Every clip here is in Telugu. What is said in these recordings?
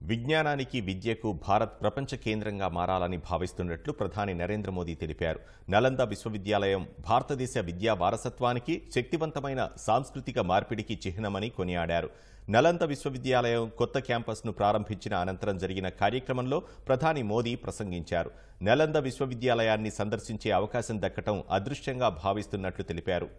విజ్ఞానానికి విద్యకు భారత్ ప్రపంచ కేంద్రంగా మారాలని భావిస్తున్నట్లు ప్రధాని నరేంద్ర మోదీ తెలిపారు. నలంద విశ్వవిద్యాలయం భారతదేశ విద్యా వారసత్వానికి, శక్తివంతమైన సాంస్కృతిక మార్పిడికి చిహ్నమని కొనియాడారు. నలంద విశ్వవిద్యాలయం కొత్త క్యాంపస్ను ప్రారంభించిన అనంతరం జరిగిన కార్యక్రమంలో ప్రధాని మోదీ ప్రసంగించారు. నలంద విశ్వవిద్యాలయాన్ని సందర్శించే అవకాశం దక్కడం అదృష్టంగా భావిస్తున్నట్లు తెలిపారు.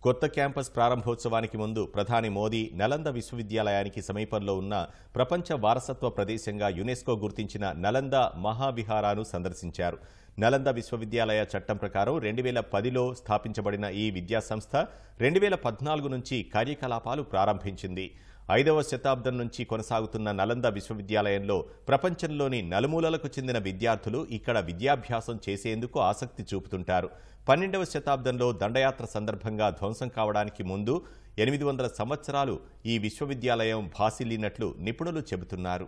కొత్త క్యాంపస్ ప్రారంభోత్సవానికి ముందు ప్రధాని మోదీ నలంద విశ్వవిద్యాలయానికి సమీపంలో ఉన్న ప్రపంచ వారసత్వ ప్రదేశంగా యునెస్కో గుర్తించిన నలంద మహావిహారాను సందర్శించారు. నలంద విశ్వవిద్యాలయ చట్టం ప్రకారం 2010లో స్థాపించబడిన ఈ విద్యాసంస్థ 2014 నుంచి కార్యకలాపాలు ప్రారంభించింది. 5వ శతాబ్దం నుంచి కొనసాగుతున్న నలంద విశ్వవిద్యాలయంలో ప్రపంచంలోని నలుమూలలకు చెందిన విద్యార్థులు ఇక్కడ విద్యాభ్యాసం చేసేందుకు ఆసక్తి చూపుతుంటారు. 12వ శతాబ్దంలో దండయాత్ర సందర్భంగా ధ్వంసం కావడానికి ముందు 800 సంవత్సరాలు ఈ విశ్వవిద్యాలయం భాసిల్లినట్లు నిపుణులు చెబుతున్నారు.